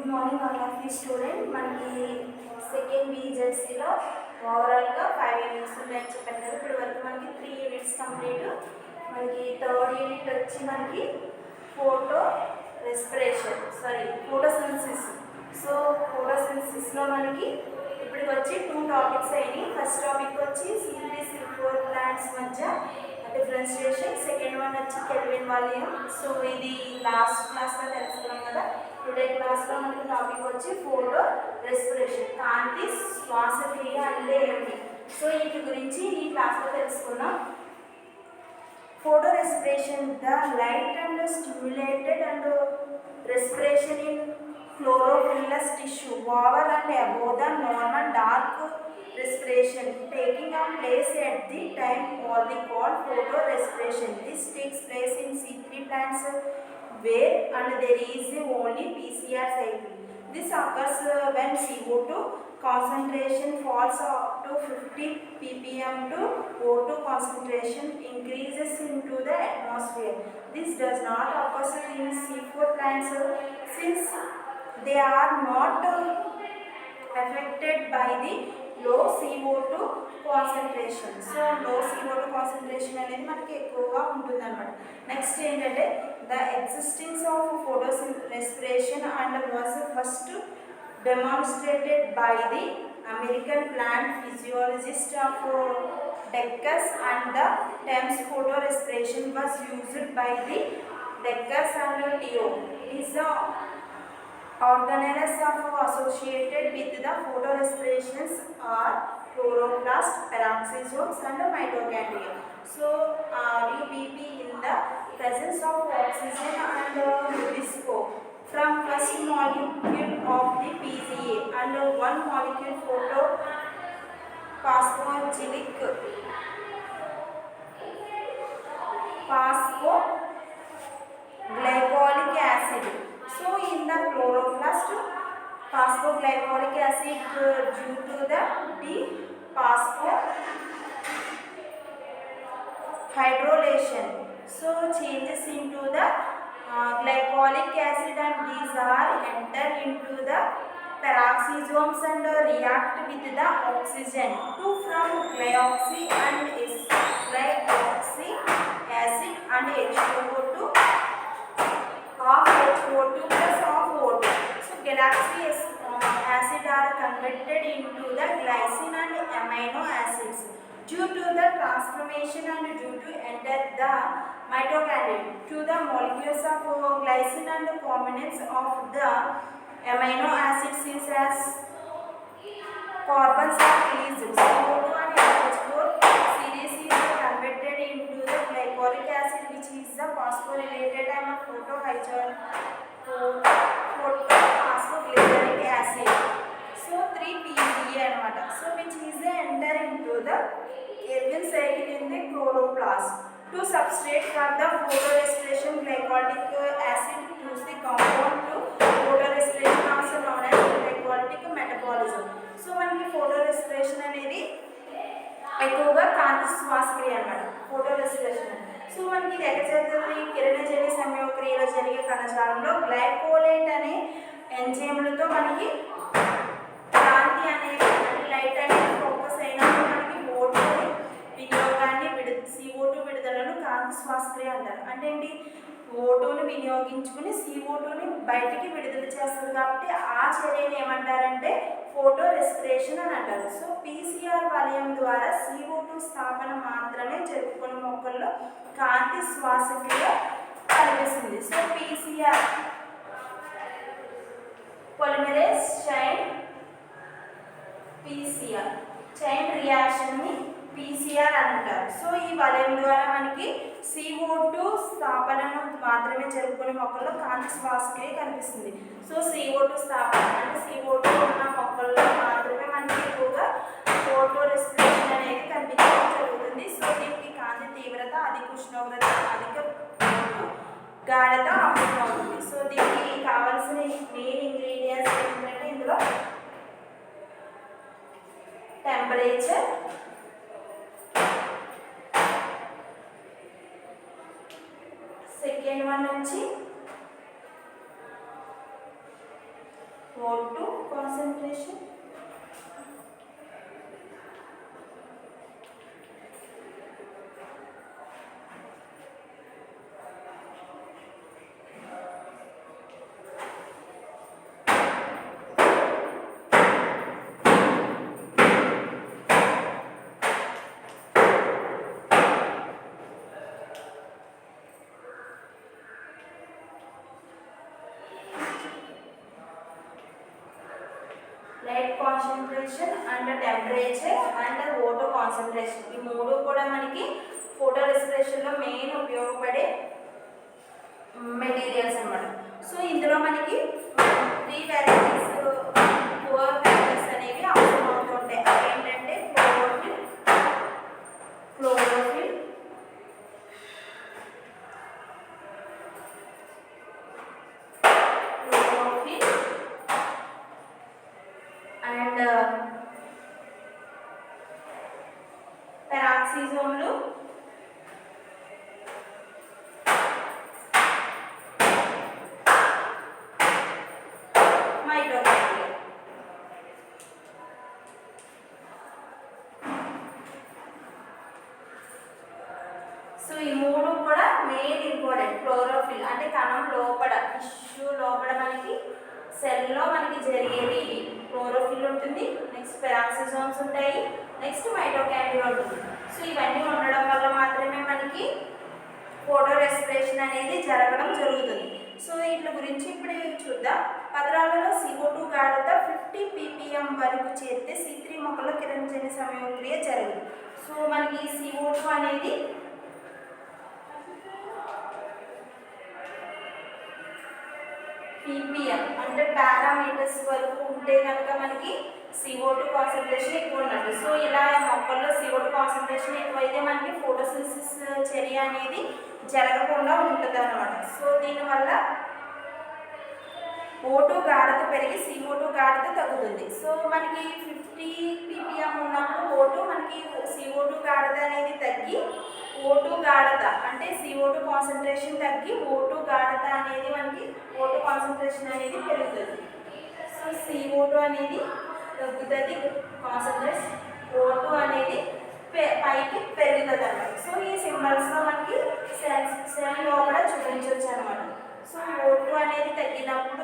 Good morning all of you student. మనకి second బీజెడ్సీలో ఓవరాల్గా 5 units ఉన్నాయని చెప్పాను కదా. ఇప్పుడు వరకు మనకి 3 యూనిట్స్ కంప్లీట్. మనకి థర్డ్ యూనిట్ వచ్చి మనకి ఫోటోసిన్సిస్. సో ఫోటోసిన్సిస్లో మనకి ఇప్పుడు వచ్చి 2 టాపిక్స్ అయినాయి. ఫస్ట్ టాపిక్ వచ్చి C3 ప్లాంట్స్ మధ్య డిఫరెన్షియేషన్, సెకండ్ వన్ వచ్చి కెల్విన్ వాల్యూమ్. సో ఇది లాస్ట్ క్లాస్లో తెలుసుకున్నాం కదా. టుడే క్లాస్లో మనకి టాపిక్ వచ్చి ఫోటో రెస్పిరేషన్, కాంతి శ్వాసక్రియ అంటే ఏమిటి, సో వీటి గురించి ఈ క్లాస్లో తెలుసుకున్నాం. Photo respiration, the light and stimulated and respiration in chlorophyllous tissue over and above the normal dark respiration taking place at the time called photo respiration. This takes place in C3 plants where and there is only PCR cycle. This occurs when CO2 concentration falls up to 50 ppm to O2 concentration increases into the atmosphere. This does not occur in C4 plants since they are not affected by the low CO2 concentration. So low CO2 concentration అనేది మనకి ఎక్కువగా ఉంటుందన్నమాట. Next ఏంటంటే the existence of photorespiration and was first demonstrated by the American plant physiologist of Dekkers, and the terms photorespiration was used by the Dekkers and Teo. Is the organelles associated with the photorespirations are chloroplast, peroxisomes and mitochondria. So REBP in the presence of oxygen and visco from first molecule of the PGA and one molecule phosphoglycolic acid. So in the chloroplast, phosphoglycolic acid due to the dephosphohydrolation so changes into the glycolic acid, and these are enter into the peroxisomes and react with the oxygen to from glyoxy and glyoxy acid and H2O2 of H2O2 plus of O2. So glyoxy acid are converted into the glycine and amino acids due to the transformation and due to enter the mitochondria to the molecules of glycine and the components of the amino acids is as carbons are released. CO2 and NH4 series is converted into the glycolic acid, which is the phosphorylated and phosphoglycolic acid. So 3-PGA anamata. So which is enter into the Krebs cycle in the chloroplast. To substrate for the photorespiration, glycolic acid use the compound to photorespiration, also known as glycolytic metabolism. So మనకి photorespiration అనేది ఎక్కువగా కాంతి శ్వాసక్రియ అన్నమాట ఫోటోరెస్పిరేషన్. So మనకి ఇది ఎక్కడ జరుగుతుంది? కిరణజన్య సంయోగక్రియలో జరిగే కణజాలంలో గ్లైకోలేట్ అనే ఎంజైమ్లతో మనకి కాంతి అనేది లైట్ అనేది ఫోకస్ అయినప్పుడు మనకి O2 వినియోగాన్ని CO2 విడుదలను కాంతి శ్వాసక్రియ అంటారు. అంటే ఏంటి? O2ని వినియోగించుకుని CO2ని బయటికి విడుదల చేస్తుంది కాబట్టి ఆ చర్యను ఏమంటారంటే ఫోటో రెస్పిరేషన్ అని అంటారు. సో PCR వలయం ద్వారా CO2 స్థాపన మాత్రమే జరుపుకున్న మొక్కల్లో కాంతి శ్వాసక్రియ కనిపిస్తుంది. సో PCR పొలిమరేస్ చైన్ రియాక్షన్ని PCR అంటారు. సో ఈ వలయం ద్వారా మనకి CO2 స్థాపనను మాత్రమే జరుపుకునే మొక్కల్లో కాంతి శ్వాసక్రియ కనిపిస్తుంది. సో CO2 స్థాపన అంటే CO2 ఉన్న మొక్కల్లో మాత్రమే మనకి ఎక్కువగా ఫోటో రెస్పిరేషన్ అనేది కనిపించడం జరుగుతుంది. సో దీనికి కాంతి తీవ్రత, అధిక ఉష్ణోగ్రత, అధిక గాఢత అవసరం అవుతుంది. సో దీనికి కావాల్సిన మెయిన్ ఇంగ్రీడియంట్స్ ఏంటంటే ఇందులో టెంపరేచర్, సెకండ్ వన్ వచ్చి O2 concentration. Light concentration and temperature and O2 concentration. ఈ మూడు కూడా మనకి ఫోటో రెస్పిరేషన్ లో మెయిన్ ఉపయోగపడే మెటీరియల్స్ అన్నమాట. సో ఇందులో మనకి 3 వెరైటీస్ పువర్ ఫ్యాక్టర్స్ అనేవి అవసరం అవుతుంటాయి. అవి ఏంటంటే క్లోరోఫిల్, క్లోరోఫిల్, క్లోరోఫిల్ అండ్ పెరాక్సిజోన్లు, మైటోకాండ్రియా. సో ఈ మూడు కూడా మెయిన్ ఇంపార్టెంట్. క్లోరోఫిల్ అంటే కణం లోపల, టిష్యూ లోపల మనకి సెల్లో మనకి జరిగేది క్లోరోఫిల్ ఉంటుంది, నెక్స్ట్ పెరాక్సిజోన్స్ ఉంటాయి, నెక్స్ట్ మైటోకాండ్రియా ఉంటుంది. సో ఇవన్నీ ఉండడం వల్ల మాత్రమే మనకి ఫోటో రెస్పిరేషన్ అనేది జరగడం జరుగుతుంది. సో వీటి గురించి ఇప్పుడు చూద్దాం. పత్రాలలో CO2 గాఢత 50 ppm వరకు చేరితే C3 మొక్కల కిరణజన్య సంయోగక్రియ జరగదు. సో మనకి CO2 అనేది ppm అంటే పారామీటర్స్ వరకు ఉంటే కనుక మనకి CO2 కాన్సంట్రేషన్ ఎక్కువ ఉన్నట్టు. సో ఇలా మొక్కల్లో CO2 కాన్సంట్రేషన్ ఎక్కువైతే మనకి ఫోటోసింథసిస్ చర్య అనేది జరగకుండా ఉంటుంది అన్నమాట. సో దీనివల్ల O2 గాఢత పెరిగి CO2 గాఢత తగ్గుతుంది. సో మనకి 50 ppm ఉన్నప్పుడు O2 మనకి CO2 గాఢత అనేది తగ్గి O2 గాఢత అంటే CO2 కాన్సంట్రేషన్ తగ్గి O2 గాఢత అనేది మనకి O2 కాన్సంట్రేషన్ అనేది పెరుగుతుంది. సో CO2 అనేది తగ్గుతుంది, కాన్సంట్రేషన్ O2 అనేది పైకి పెరుగుతుంది అన్నమాట. సో ఈ సింబల్స్లో మనకి సెల్ లోపల చూపించవచ్చు అనమాట. సో O2 అనేది తగ్గినప్పుడు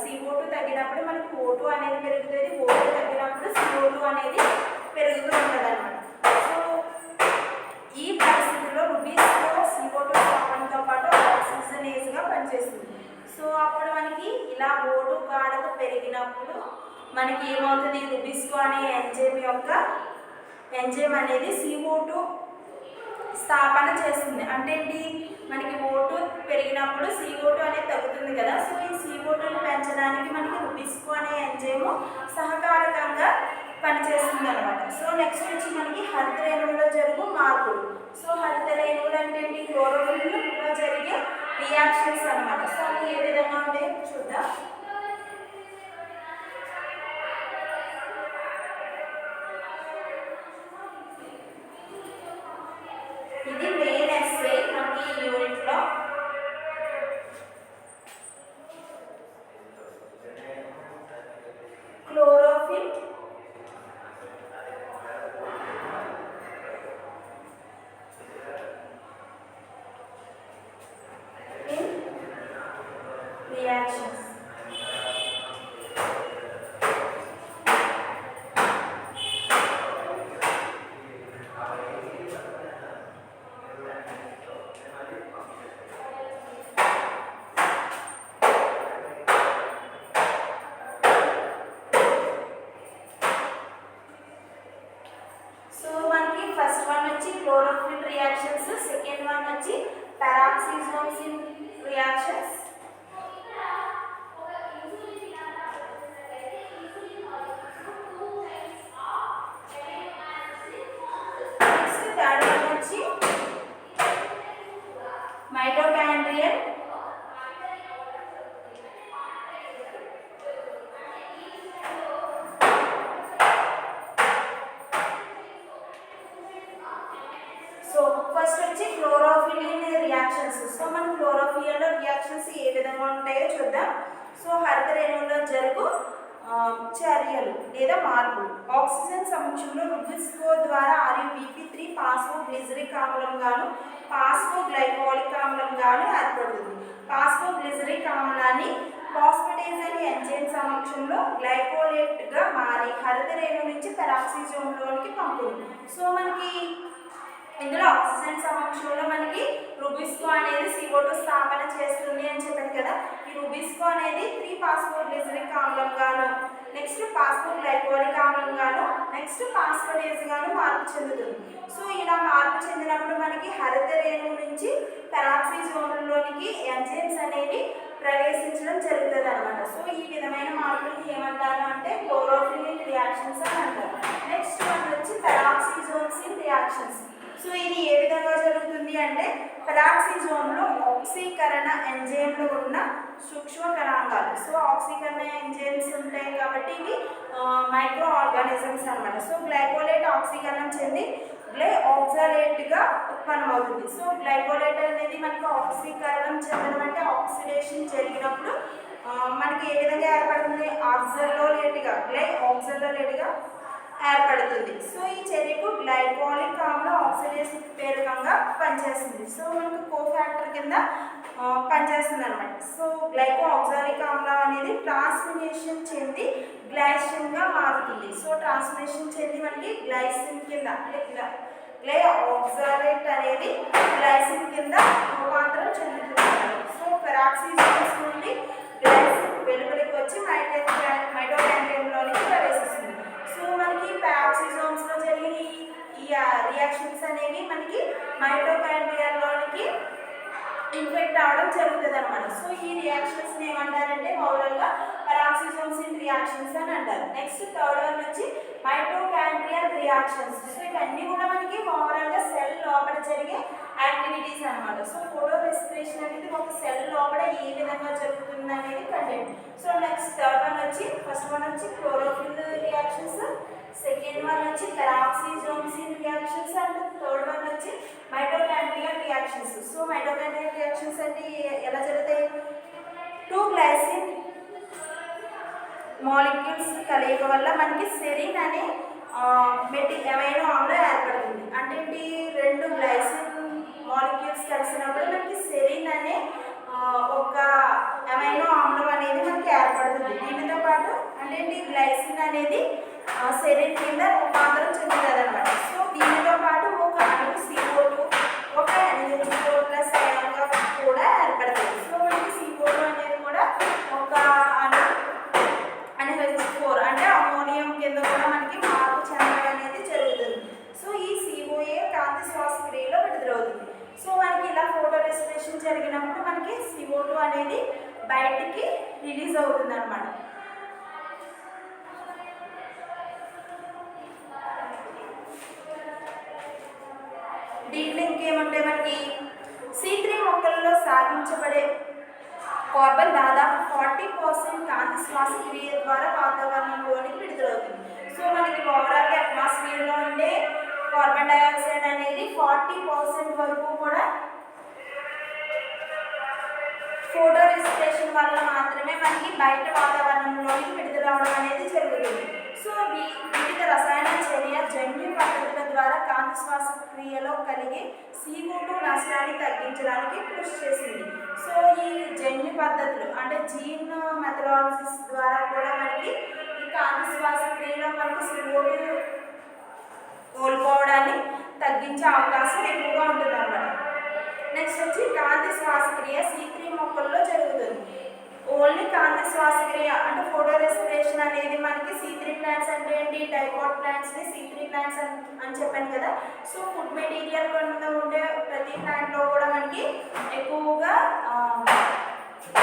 CO2 తగ్గినప్పుడు మనకి O2 అనేది పెరుగుతుంది, O2 తగ్గినప్పుడు CO2 అనేది పెరుగుతూ ఉంటుంది అనమాట. సో ఈ పరిస్థితిలో రుబీస్లో CO2 స్థాపనతో పాటు ఆక్సిజనేజ్గా పనిచేస్తుంది. సో అప్పుడు మనకి ఇలా O2 గాఢత పెరిగినప్పుడు మనకి ఏమవుతుంది, రుబిస్కో అనే ఎంజైమ్ అనేది CO2 స్థాపన చేస్తుంది. అంటే ఏంటి, మనకి O2 పెరిగినప్పుడు CO2 అనేది తగ్గుతుంది కదా. సో ఈ CO2ని పెంచడానికి మనకి రుబిస్కో అనే ఎంజైమ్ సహకారకంగా పనిచేస్తుంది అనమాట. సో నెక్స్ట్ వచ్చి మనకి హరిత రేణువులో జరుగు మార్పులు. సో హరిత రేణువులు అంటే ఏంటి, క్లోరోఫిల్లో జరిగే రియాక్షన్స్ అనమాట. సో అవి ఏ విధంగా ఉంటాయో చూద్దాం. ఇది మెయిన్ ఎస్ఏ మనకి ఈ యూనిట్లో. Chlorophyll in reactions. సో మనకి ఫస్ట్ వన్ వచ్చి క్లోరోఫిల్ రియాక్షన్స్, సెకండ్ వన్ వచ్చి peroxisomes in reactions, next third one వచ్చి మైటోకాండ్రియల్ ఫస్ట్ వచ్చి క్లోరోఫిల్ ఇన్ రియాక్షన్స్. సో మనం క్లోరోఫిల్ రియాక్షన్స్ ఏ సో హరిత రేణువులో జరుగు చర్యలు లేదా మార్పులు. ఆక్సిజన్ సమక్షంలో రుబిస్కో ద్వారా RuBP3 పాస్ఫోగ్లిజరిక్ ఆమ్లం గాను పాస్ఫోగ్లైకోలిక్ ఆమ్లం గాను ఏర్పడుతుంది. పాస్ఫోగ్లిజరిక్ ఆమ్లాన్ని ఫాస్ఫేటేజ్ అనే ఎంజైమ్ సమక్షంలో గ్లైకోలేట్ గా మారి హరిత రేణువు నుంచి పెరాక్సిజోమ్లోనికి పంపుతుంది. సో మనకి ఇందులో ఆక్సిజన్ సమక్షంలో మనకి రుబిస్కో అనేది CO2 స్థాపన చేస్తుంది అని చెప్పాను కదా. ఈ రుబిస్కో అనేది 3 పాస్ఫోగ్లిజరిక్ ఆమ్లం గాను, నెక్స్ట్ పాస్ఫోగ్లైకోలిక్ ఆమ్లం గాను, నెక్స్ట్ పాస్ఫేటేజ్ గాను మార్పు చెందుతుంది. సో ఇలా మార్పు చెందినప్పుడు మనకి హరిత రేణువు నుంచి పెరాక్సిజోమ్లోనికి ఎంజైమ్స్ అనేవి ప్రవేశించడం జరుగుతుంది అనమాట. సో ఈ విధమైన మార్పులు ఏమంటారు అంటే క్లోరోఫిలిక్ రియాక్షన్స్ అని అంటారు. నెక్స్ట్ వన్ వచ్చి పెరాక్సిజోమ్సిన్ రియాక్షన్స్. సో ఇది ఏ విధంగా జరుగుతుంది అంటే పెరాక్సిజోమ్లో ఆక్సీకరణ ఎంజైమ్లో ఉన్న సూక్ష్మ కణాంగాలు. సో ఆక్సీకరణ ఎంజైమ్స్ ఉంటాయి కాబట్టి ఇవి మైక్రో ఆర్గానిజమ్స్ అనమాట. సో గ్లైకోలేట్ ఆక్సీకరణం చెంది ఆక్సాలేట్గా ఉత్పన్నమవుతుంది. సో గ్లైకోలేట్ అనేది మనకు ఆక్సీకరణం చెందడం అంటే ఆక్సిడేషన్ జరిగినప్పుడు మనకి ఏ విధంగా ఏర్పడుతుంది, ఆక్సలోలేట్గా ఆక్సలోలేట్గా ఏర్పడుతుంది. సో ఈ చర్యకు గ్లైకోలిక్ ఆమ్లం ఆక్సిడేషన్ ప్రేరకంగా పనిచేస్తుంది. సో మనకు కోఫాక్టర్ కింద పనిచేస్తుంది అనమాట. సో గ్లైకో ఆక్సాలిక్ ఆమ్లం అనేది ట్రాన్స్మినేషన్ చెంది గ్లైసిన్గా మారుతుంది. సో ట్రాన్స్మినేషన్ చెంది మనకి గ్లైసిన్ కింద ఆక్సాలేట్ అనేది గ్లైసిన్ కింద రూపాంతరం చెందుతుంది. సో పెరాక్సిజోమ్స్ నుండి గ్లైసిన్ వెలుపలికి వచ్చి మైటోకాండ్రియంలోనికి ప్రవేశిస్తుంది. సో మనకి పెరాక్సిజోమ్స్లో జరిగిన ఈ రియాక్షన్స్ అనేవి మనకి మైటోకాండ్రియాలోనికి ఇన్ఫెక్ట్ అవ్వడం జరుగుతుంది అనమాట. సో ఈ రియాక్షన్స్ ఏమంటారంటే ఓవరాల్గా పెరాక్సిజోమ్సిన్ రియాక్షన్స్ అని అంటారు. నెక్స్ట్ థర్డ్ వన్ వచ్చి మైటోకాండ్రియల్ రియాక్షన్స్. సో ఇవన్నీ కూడా మనకి ఓవరాల్గా సెల్ లోపల జరిగే యాక్టివిటీస్ అనమాట. సో ఫోటో రెస్పిరేషన్ అనేది ఒక సెల్ లోపల ఏ విధంగా జరుగుతుంది అనేది content. So next third one వచ్చి ఫస్ట్ వన్ వచ్చి క్లోరోఫిల్ రియాక్షన్స్, సెకండ్ వన్ వచ్చి పెరాక్సిజోమ్సిన్ రియాక్షన్స్ అండ్ థర్డ్ వన్ వచ్చి mitochondrial reactions. So mitochondrial reactions అంటే ఎలా జరుగుతాయి, 2 గ్లైసిన్ మాలిక్యూల్స్ కలయిక వల్ల మనకి సెరిన్ అనే అమైనో ఆమ్లం ఏర్పడుతుంది. అంటే ఏంటి, 2 గ్లైసిన్ మాలిక్యూల్స్ కలిసినప్పుడు మనకి సెరిన్ అనే ఒక అమైనో ఆమ్లం అనేది మనకి ఏర్పడుతుంది. దీనితో పాటు అంటే ఏంటి, గ్లైసిన్ అనేది సెరిన్ కింద రూపాంతరం చెందుతుంది అనమాట. సో దీనితో పాటు ఒక అణువు CO2 ఒక NH4+ అయాన్గా కూడా ఏర్పడుతుంది. సో మనకి CO2 అనేది కూడా ఒక అణువు NH4 అంటే అమోనియం కింద కూడా మనకి మార్పు చెందడం అనేది జరుగుతుంది. సో ఈ COA కాంతి శ్వాసక్రియలో విడుదలవుతుంది. సో మనకి ఇలా ఫోటో రెస్పిరేషన్ జరిగినప్పుడు మనకి CO2 అనేది బయటికి రిలీజ్ అవుతుంది అనమాట. దీంట్లో ఇంకేముంటే మనకి C3 మొక్కల్లో సాగించబడే కార్బన్ దాదాపు 40% కాంతి శ్వాసక్రియ ద్వారా వాతావరణంలోనికి విడుదలవుతుంది. సో మనకి ఓవరాల్గా అట్మాస్ఫియర్లో ఉండే కార్బన్ డైఆక్సైడ్ అనేది 40% వరకు కూడా ఫోటో రెస్పిరేషన్ వల్ల మాత్రమే మనకి బయట వాతావరణంలోనికి విడుదలవడం అనేది జరుగుతుంది. సో వివిధ రసాయన చర్య జన్యు పద్ధతుల ద్వారా కాంతి శ్వాసక్రియలో కలిగే CO2 నష్టాన్ని తగ్గించడానికి కృషి చేసింది. సో ఈ జన్యు పద్ధతులు అంటే జీన్ మెథడాలజిస్ ద్వారా కూడా మనకి ఈ కాంతి శ్వాసక్రియలో మనకి CO2 కోల్పోవడాన్ని తగ్గించే అవకాశం ఎక్కువగా ఉంటుంది అన్నమాట. నెక్స్ట్ వచ్చి కాంతి శ్వాసక్రియ C3 మొక్కల్లో జరుగుతుంది. ఓన్లీ కాంతి శ్వాసక్రియ అంటే ఫోటో రెస్పిరేషన్ అనేది మనకి C3 ప్లాంట్స్ అంటే ఏంటి, డైకాట్ ప్లాంట్స్ని C3 ప్లాంట్స్ అని చెప్పాను కదా. సో ఫుడ్ మెటీరియల్ కింద ఉండే ప్రతి ప్లాంట్లో కూడా మనకి ఎక్కువగా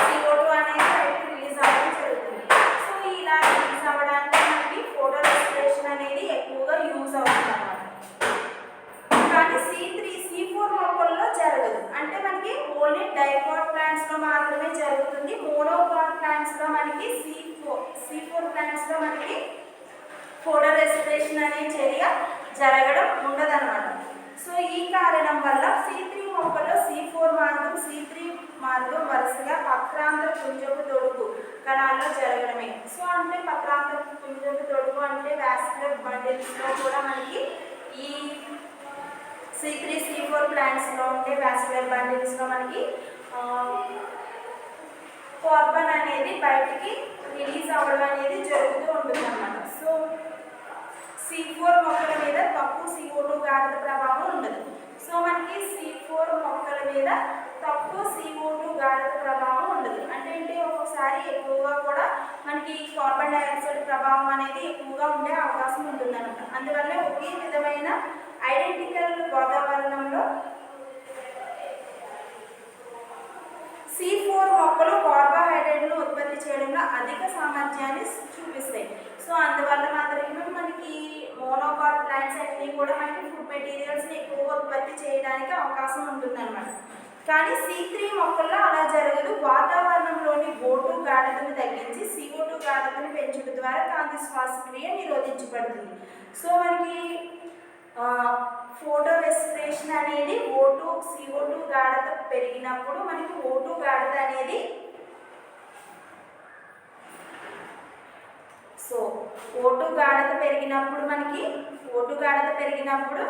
CO2 అనేది బయటకు రిలీజ్ అవ్వడం జరుగుతుంది. సో ఇలా రిలీజ్ అవ్వడానికి మనకి ఫోటో రెస్పిరేషన్ అనేది ఎక్కువగా యూజ్ అవుతుంది అన్నమాట. కానీ C4 మొక్కల్లో జరగదు. అంటే మనకి ఓన్లీ డైకాట్ ప్లాంట్స్లో మాత్రమే జరుగుతుంది. మోనోకాట్ ప్లాంట్స్లో మనకి C4 ప్లాంట్స్లో మనకి ఫోటో రెస్పిరేషన్ అనే చర్య జరగడం ఉండదన్నమాట. సో ఈ కారణం వల్ల C3 మొక్కల్లో C4 మార్గం C3 మార్గం వరుసగా పత్రాంతర పుంజపు తొడుగు కణాల్లో జరగడమే. సో అంటే పత్రాంతర పుంజక తొడుగు అంటే వాస్కులర్ బండిల్స్లో కూడా మనకి ఈ C3 C4 ప్లాంట్స్లో ఉండే వాస్కులర్ బండిల్స్లో మనకి కార్బన్ అనేది బయటికి రిలీజ్ అవ్వడం అనేది జరుగుతూ ఉంటుంది అన్నమాట. సో C4 మొక్కల మీద తక్కువ CO2 గాఢత ప్రభావం ఉండదు. సో మనకి C4 మొక్కల మీద తక్కువ CO2 గాఢత ప్రభావం ఉండదు. అంటే ఏంటి, ఒక్కొక్కసారి ఎక్కువగా కూడా మనకి కార్బన్ డైఆక్సైడ్ ప్రభావం అనేది ఎక్కువగా ఉండే అవకాశం ఉంటుంది అనమాట. అందువల్ల ఒకే విధమైన ఐడెంటికల్ వాతావరణంలో C4 మొక్కలు కార్బోహైడ్రేట్ను ఉత్పత్తి చేయడంలో అధిక సామర్థ్యాన్ని చూపిస్తాయి. సో అందువల్ల మాత్రమే మనకి మోనోకాట్ ప్లాంట్స్ అన్నీ కూడా మనకి ఫుడ్ మెటీరియల్స్ని ఎక్కువగా ఉత్పత్తి చేయడానికి అవకాశం ఉంటుందన్నమాట. కానీ C3 మొక్కల్లో అలా జరగదు. వాతావరణంలోని O2 గాఢతను తగ్గించి CO2 గాఢతను పెంచడం ద్వారా కాంతి శ్వాసక్రియ నిరోధించబడుతుంది. సో మనకి ఫోటో రెస్పిరేషన్ అనేది CO2 గాఢత పెరిగినప్పుడు మనకి O2 గాఢత అనేది O2 గాఢత పెరిగినప్పుడు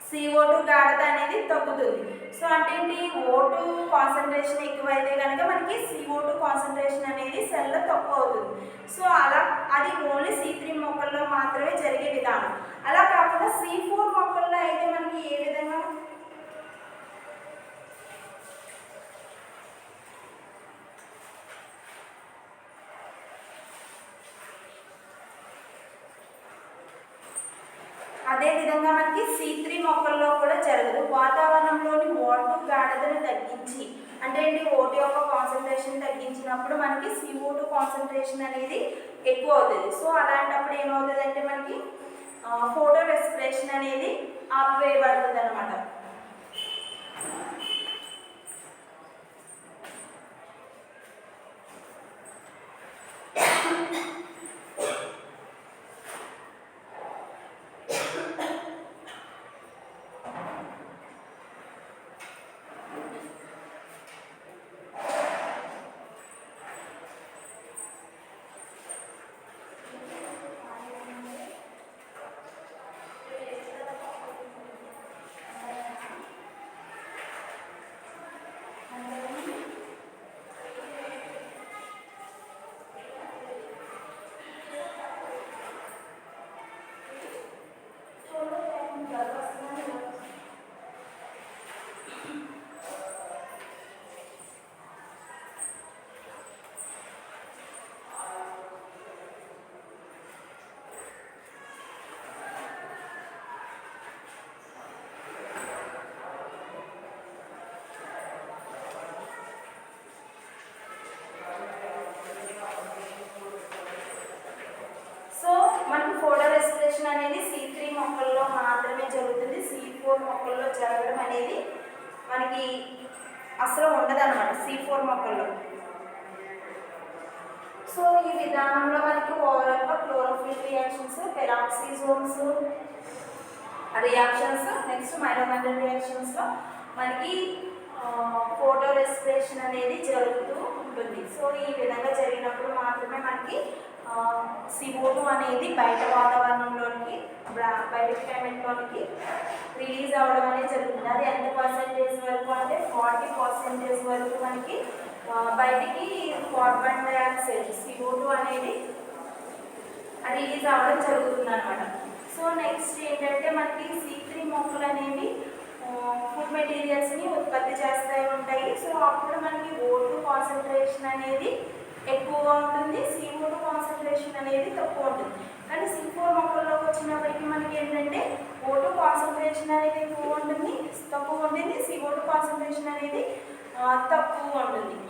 CO2 గాఢత అనేది తగ్గుతుంది. సో అంటే ఏంటి, O2 కాన్సన్ట్రేషన్ ఎక్కువైతే కనుక మనకి CO2 కాన్సన్ట్రేషన్ అనేది సెల్లో తక్కువ అవుతుంది. సో అలా అది ఓన్లీ C3 మొక్కల్లో మాత్రమే జరిగే విధానం. అలా కాకుండా C4 మొక్కల్లో అయితే మనకి ఏ విధంగా అదేవిధంగా మనకి C3 మొక్కల్లో కూడా జరగదు. వాతావరణంలోని O2 గాఢతను తగ్గించి అంటే ఏంటి, O2 యొక్క కాన్సన్ట్రేషన్ తగ్గించినప్పుడు మనకి CO2 కాన్సన్ట్రేషన్ అనేది ఎక్కువ అవుతుంది. సో అలాంటప్పుడు ఏమవుతుంది అంటే మనకి ఫోటో రెస్పిరేషన్ అనేది ఆపివేయబడుతుంది అనమాట. అనేది C3 మొక్కల్లో మాత్రమే జరుగుతుంది. C4 మొక్కల్లో జరగడం అనేది మనకి అసలు ఉండదన్నమాట C4 మొక్కల్లో. సో ఈ విధానంలో మనకి ఓవరాల్గా chlorophyll reactions, peroxisomes reactions, next mitochondrial రియాక్షన్స్లో మనకి ఫోటో రెస్పిరేషన్ అనేది జరుగుతూ ఉంటుంది. సో ఈ విధంగా జరిగినప్పుడు మాత్రమే మనకి CO2 అనేది బయట వాతావరణంలోనికి, బయట క్లైమేట్లోనికి రిలీజ్ అవ్వడం అనేది జరుగుతుంది. అది ఎంత పర్సెంటేజ్ వరకు అంటే 40% వరకు మనకి బయటికి కార్బన్ డైఆక్సైడ్ CO2 అనేది రిలీజ్ అవ్వడం జరుగుతుంది అనమాట. సో నెక్స్ట్ ఏంటంటే మనకి C3 మొక్కలు అనేవి ఫుడ్ మెటీరియల్స్ని ఉత్పత్తి చేస్తూ ఉంటాయి. సో అప్పుడు మనకి O2 కాన్సన్ట్రేషన్ అనేది ఎక్కువగా ఉంటుంది, CO2 కాన్సన్ట్రేషన్ అనేది తక్కువ ఉంటుంది. కానీ C4 మొక్కల్లోకి వచ్చినప్పటికీ మనకి ఏంటంటే O2 కాన్సన్ట్రేషన్ అనేది తక్కువ ఉంటుంది, CO2 కాన్సన్ట్రేషన్ అనేది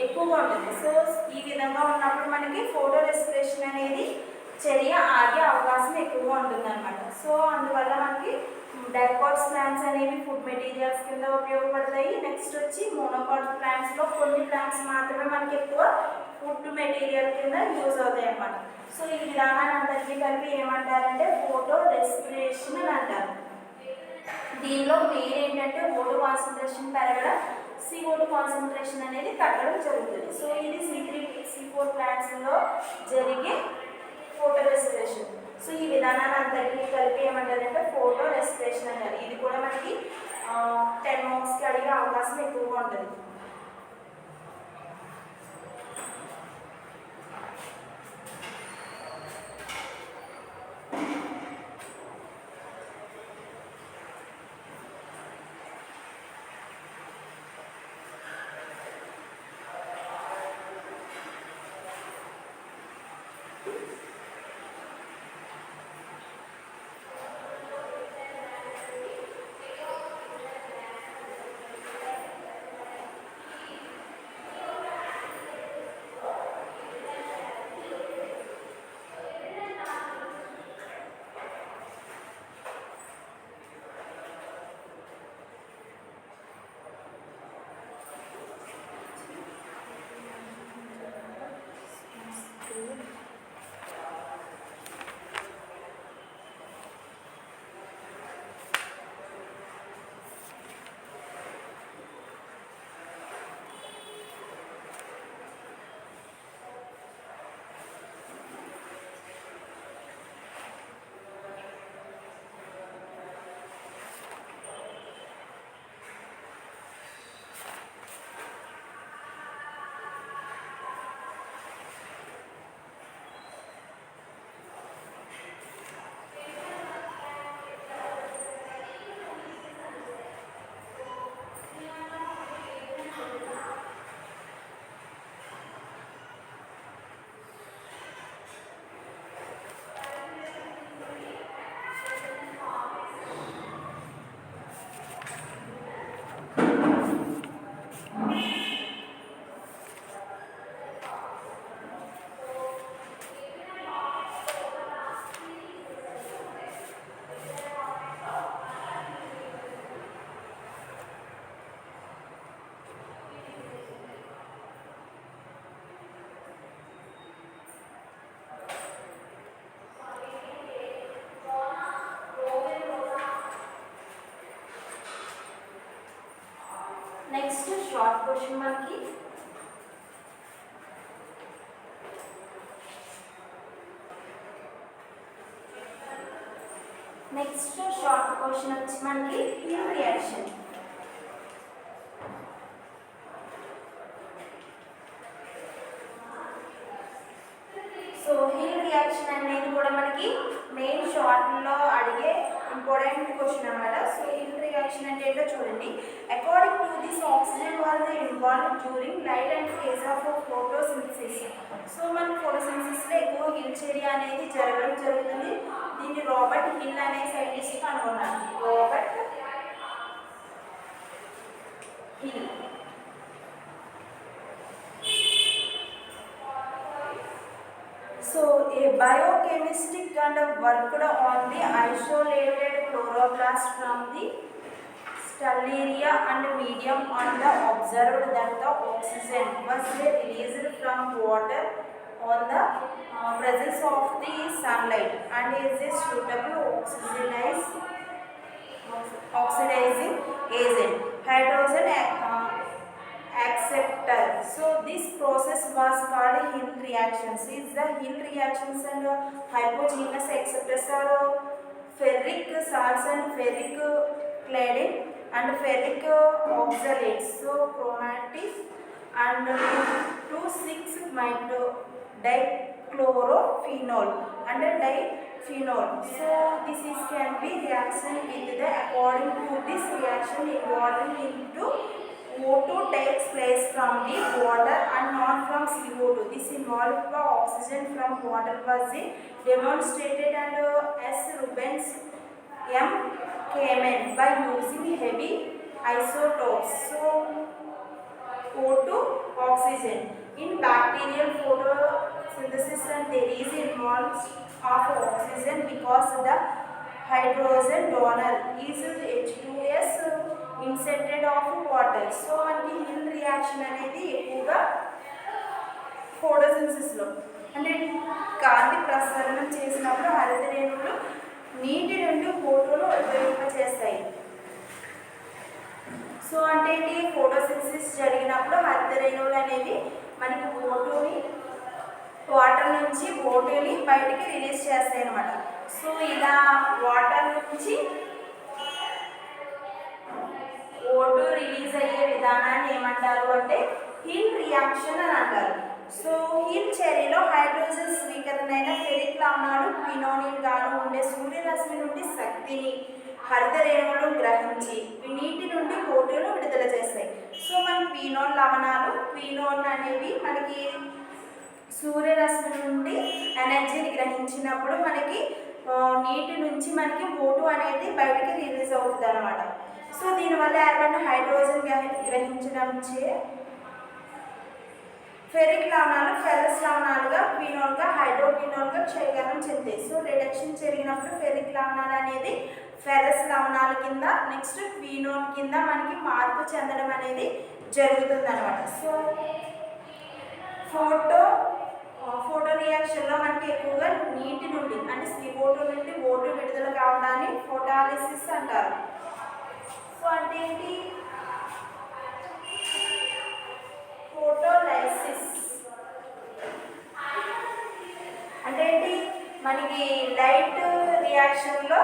ఎక్కువగా ఉంటుంది. సో ఈ విధంగా ఉన్నప్పుడు మనకి ఫోటో రెస్పిరేషన్ అనేది చర్య ఆగే అవకాశం ఎక్కువగా ఉంటుంది అనమాట. సో అందువల్ల మనకి డైకాట్స్ ప్లాంట్స్ అనేవి ఫుడ్ మెటీరియల్స్ కింద ఉపయోగపడతాయి. నెక్స్ట్ వచ్చి మోనోకాట్ ప్లాంట్స్లో కొన్ని ప్లాంట్స్ మాత్రమే మనకి ఎక్కువ ఫుడ్ మెటీరియల్ కింద యూజ్ అవుతాయి అన్నమాట. సో ఈ విధానాన్ని అంతటినీ కలిపి ఏమంటారంటే ఫోటో రెస్పిరేషన్ అని అంటారు. దీనిలో మెయిన్ ఏంటంటే O2 కాన్సన్ట్రేషన్ పెరగడం, CO2 కాన్సన్ట్రేషన్ అనేది తగ్గడం జరుగుతుంది. సో ఇది C4 ప్లాంట్స్లో జరిగే ఫోటో రెస్పిరేషన్. సో ఈ విధానాన్ని అంతటినీ కలిపి ఏమంటారంటే ఫోటో రెస్పిరేషన్ అంటారు. ఇది కూడా మనకి 10 మార్క్స్కి అడిగే అవకాశం ఎక్కువగా ఉంటుంది. నెక్స్ట్ షార్ట్ క్వశ్చన్ మనకి వచ్చి మనకి Hill reaction. So hill reaction అనేది కూడా మనకి మెయిన్ షార్ట్లో అడిగే ఇంపార్టెంట్ క్వశ్చన్ అన్నమాట. సో హిల్ రియాక్షన్ అంటే ఏంటో చూడండి. According to this oxygen was involve during light and phase of photosynthesis. So మన ఫోటోసింథసిస్లో ఎక్కువ హిల్ చర్య అనేది జరుగుతుంది. దీన్ని రాబర్ట్ హిల్ అనే సైంటిస్ట్ కనుగొన్నారు. Robert hill. So a biochemist kind of worked on the isolated chloroplast from the Stellaria and medium on the observed that the oxygen was released from water on the presence of the sunlight and is a suitable oxidizing agent. Hydrogen acceptor. So this process was called Hill reactions. Is the Hill reactions and hypogeneous acceptors are ferric salts and ferric cladding and ferric oxalates. So chromatics and 2,6 dichlorophenol and diphenol. So this is can be reaction with the according to this reaction involving into O2 takes place from the water and not from CO2. This involved the oxygen from water was demonstrated and S. Rubens M. Kamen by using heavy isotopes. So O2 oxygen in bacterial photosynthesis and there is involved of oxygen because the hydrogen donor is H2S instead of water. So మనకి Hill reaction అనేది ఎక్కువగా ఫోటోసింథసిస్లో అంటే కాంతి ప్రసరణం చేసినప్పుడు హరిత రేణువులు నీటి నుండి ఫోటోలు ఉద్భవింపచేస్తాయి. సో అంటే ఫోటోసింథసిస్ జరిగినప్పుడు హరిత రేణువులు అనేవి మనకి ఫోటోని వాటర్ నుంచి ఓటుని బయటికి రిలీజ్ చేస్తాయి అన్నమాట. సో ఇలా వాటర్ నుంచి ఓటు రిలీజ్ అయ్యే విధానాన్ని ఏమంటారు అంటే హీల్ రియాక్షన్ అని అంటారు. సో హీల్ చర్యలో హైడ్రోజన్ స్వీకరణ అయిన ఫెరిక్ లవణాలు క్వినోనిన్ గాను ఉండే సూర్యరశ్మి నుండి శక్తిని హరిత రేణువులు గ్రహించి నీటి నుండి ఓటును విడుదల చేస్తాయి. సో మన క్వినోన్ లవణాలు, క్వినోన్ అనేవి మనకి సూర్యరశ్మి నుండి ఎనర్జీని గ్రహించినప్పుడు మనకి నీటి నుంచి మనకి ఓటు అనేది బయటికి రిలీజ్ అవుతుంది అన్నమాట. సో దీనివల్ల ఏర్పడిన హైడ్రోజన్ గ్రహించడంచే ఫెరిక్ లవణాలు ఫెరస్ లవణాలుగా, క్వినోన్గా, హైడ్రోక్వినోన్గా క్షయకరణం చెందాయి. సో రిడక్షన్ జరిగినప్పుడు ఫెరిక్ లవణాలు అనేది ఫెరస్ లవణాల కింద, నెక్స్ట్ క్వినోన్ కింద మనకి మార్పు చెందడం అనేది జరుగుతుంది అనమాట. సో ఫోటో రియాక్షన్లో మనకి ఎక్కువగా నీటి నుండి అంటే CO2 నుండి ఓటు విడుదల కావడాన్ని ఫోటాలిసిస్ అంటారు. సో అంటే ఏంటి? ఫోటోలైసిస్ అంటే ఏంటి? మనకి లైట్ రియాక్షన్లో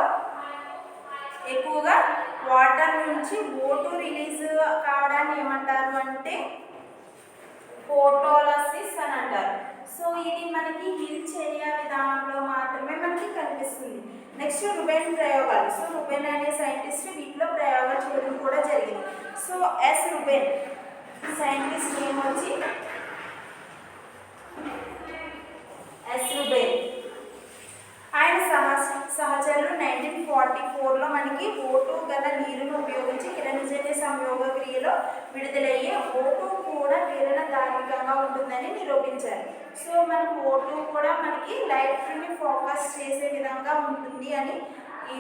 ఎక్కువగా వాటర్ నుంచి ఓటు రిలీజ్ కావడాన్ని ఏమంటారు అంటే ఫోటోలైసిస్ అని అంటారు. సో ఇది మనకి హీల్ చర్య విధానంలో మాత్రమే మనకి కనిపిస్తుంది. నెక్స్ట్ రుబెన్ ప్రయోగాలు. సో రుబెన్ అనే సైంటిస్ట్ వీటిలో ప్రయోగాలు చేయడం కూడా జరిగింది. So S Ruben scientist name వచ్చి ఎస్ రుబెన్. ఆయన సహచరులు 1944లో మనకి ఓటు గల నీరును ఉపయోగించి కిరణజన్య సంయోగ క్రియలో విడుదలయ్యే ఓటు కూడా కిరణధార్మికంగా ఉంటుందని నిరూపించారు. సో మనకు ఓటు కూడా మనకి లైట్ని ఫోకస్ చేసే విధంగా ఉంటుంది అని ఈ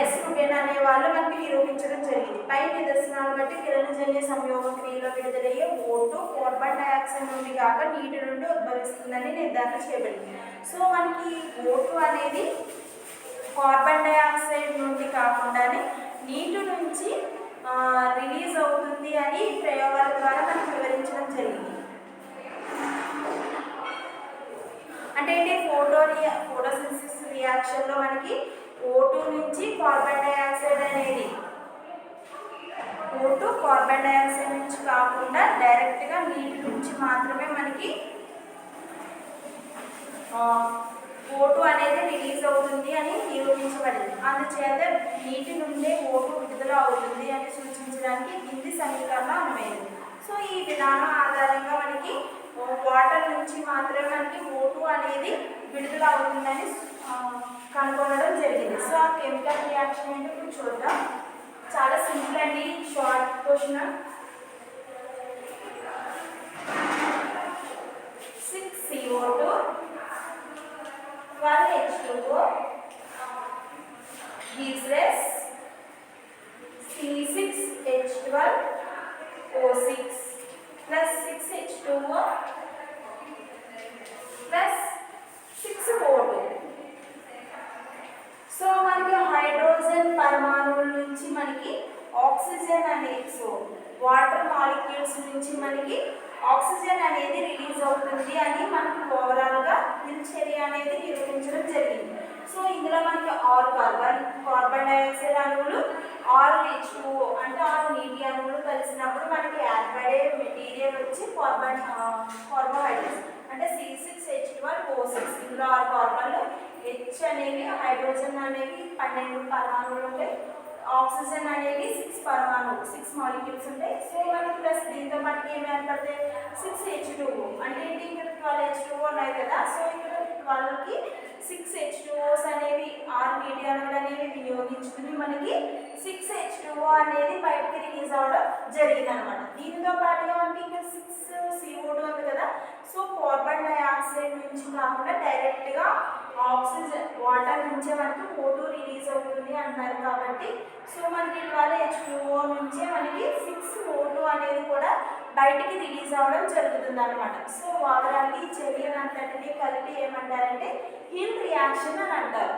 ఎస్ రుబెన్ అనే వాళ్ళు మనకి నిరూపించడం జరిగింది. పై నిదర్శనాలు బట్టి కిరణజన్య సంయోగ క్రియలో విడుదలయ్యే ఓటు కార్బన్ డైఆక్సైడ్ నుండి కాక నీటి నుండి ఉద్భవిస్తుందని నిర్ధారణ చేయబడింది. సో మనకి ఓటు అనేది కార్బన్ డైఆక్సైడ్ నుండి కాకుండానే నీటి నుంచి రిలీజ్ అవుతుంది అని ప్రయోగాల ద్వారా మనకు వివరించడం జరిగింది. అంటే ఏంటి? ఫోటోసింథసిస్ రియాక్షన్లో మనకి ఓటు నుంచి కార్బన్ డైఆక్సైడ్ అనేది కార్బన్ డైఆక్సైడ్ నుంచి కాకుండా డైరెక్ట్గా నీటి నుంచి మాత్రమే మనకి ఓటు అనేది రిలీజ్ అవుతుంది అని నిరూపించబడింది. అందుచేత నీటి నుండే ఓటు విడుదల అవుతుంది అని సూచించడానికి కింది సమీకరణం అనువైనది. సో ఈ విధానం ఆధారంగా మనకి వాటర్ నుంచి మాత్రమే మనకి ఓటు అనేది విడుదల అవుతుందని కనుగొనడం జరిగింది. సో ఆ కెమికల్ రియాక్షన్ ఏంటో ఇప్పుడు చూద్దాం. చాలా సింపుల్ అండి, short question. 6CO2 12H2O gives us C6H12O6 plus 6H2O plus 6O2. So మనకి హైడ్రోజన్ పరమాణువుల నుంచి మనకి ఆక్సిజన్ అనేది, సో వాటర్ మాలిక్యూల్స్ నుంచి మనకి ఆక్సిజన్ అనేది రిలీజ్ అవుతుంది అని మనకు ఓవరాల్గా హీల్ చర్య అనేది నిరూపించడం జరిగింది. సో ఇందులో మనకి 6 కార్బన్ డైఆక్సైడ్ అణువులు, 6 H2O అంటే 6 నీటి అణువులు కలిసినప్పుడు మనకి ఏర్పడే మెటీరియల్ వచ్చి కార్బోహైడ్రేట్స్ అంటే C6H12O6. ఇందులో 6 కార్బన్లు, H అనేవి హైడ్రోజన్ అనేవి 12 పరమాణువులు ఉంటాయి, ఆక్సిజన్ అనేవి 6 మాలిక్యూల్స్ ఉంటాయి. సో మనకి ప్లస్ దీంతో పాటు ఏమి ఏర్పడతాయి? 6H2O అంటే ఏంటి? ఇక్కడ 12H2O ఉన్నాయి కదా. సో ఇక్కడ 12కి 6H2Os అనేవి 6 నీటి అణువులు అనేవి వినియోగించుకుని మనకి 6H2O అనేది బయటకి రిలీజ్ అవ్వడం జరిగింది అనమాట. దీనితో పాటుగా మనకి ఇంకా 6CO2 ఉంది కదా. సో కార్బన్ డైఆక్సైడ్ నుంచి కాకుండా డైరెక్ట్గా ఆక్సిజన్ వాటర్ నుంచే మనకి O2 రిలీజ్ అవుతుంది అంటారు కాబట్టి సో మనకి ఇవాళ H2O నుంచే మనకి 6O2 అనేది కూడా బయటికి రిలీజ్ అవ్వడం జరుగుతుంది అనమాట. సో ఓవరాల్గా ఈ చర్యను అంతటిని కలిపి ఏమంటారంటే హీల్ రియాక్షన్ అని అంటారు.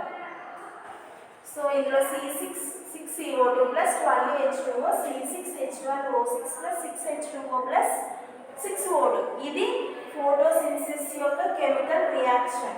సో ఇందులో C6CO2 plus 12H2O, C6H12O6 plus 6H2O plus 6O2 ఇది ఫోటోసింథసిస్ యొక్క chemical reaction.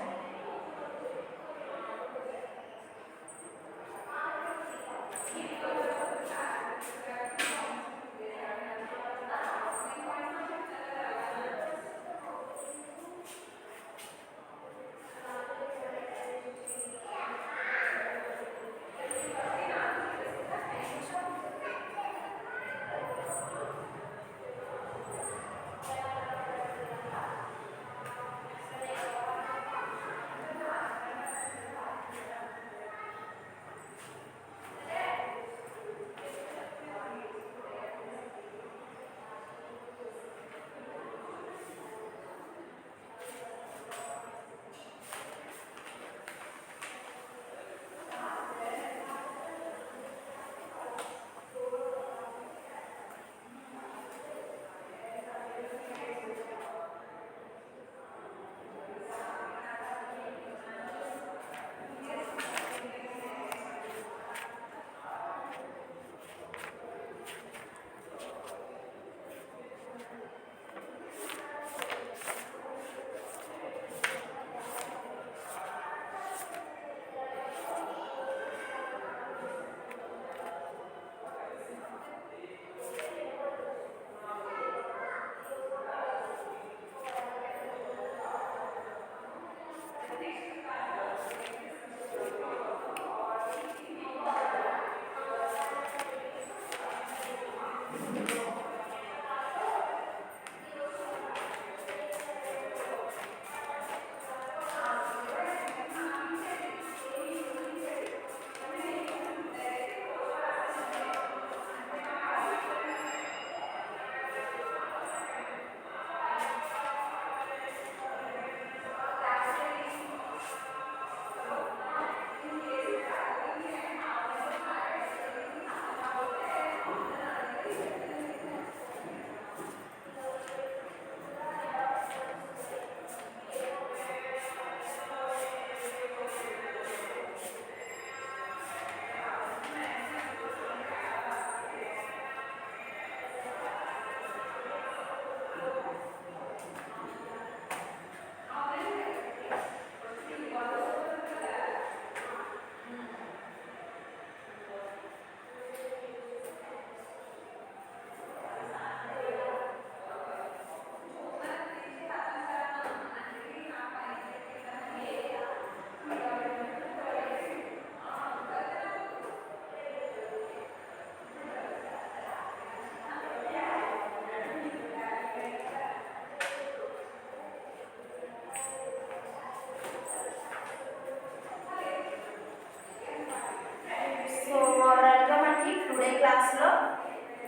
క్లాస్లో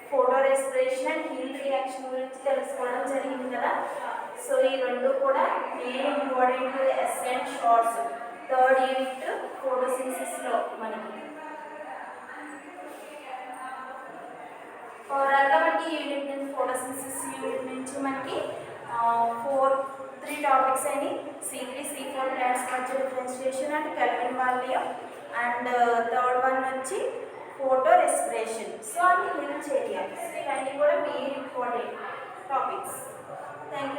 photorespiration and Hill reaction గురించి తెలుసుకోవడం జరిగింది కదా. సో ఈ రెండు కూడా main important essay and shorts third unit ఫోటోసింథసిస్లో మనకి. ఓవరాల్గా మనకి యూనిట్ నుంచి ఫోటోసింథసిస్ యూనిట్ నుంచి మనకి 3 టాపిక్స్ అయినాయి. C3 C4 ప్లాంట్స్ మధ్య differentiation and kelvin volume and third one వచ్చి ఫోటో రెస్పిరేషన్. సో అన్ని హిల్ చేయాలి. ఇవన్నీ కూడా main important topics. Thank you.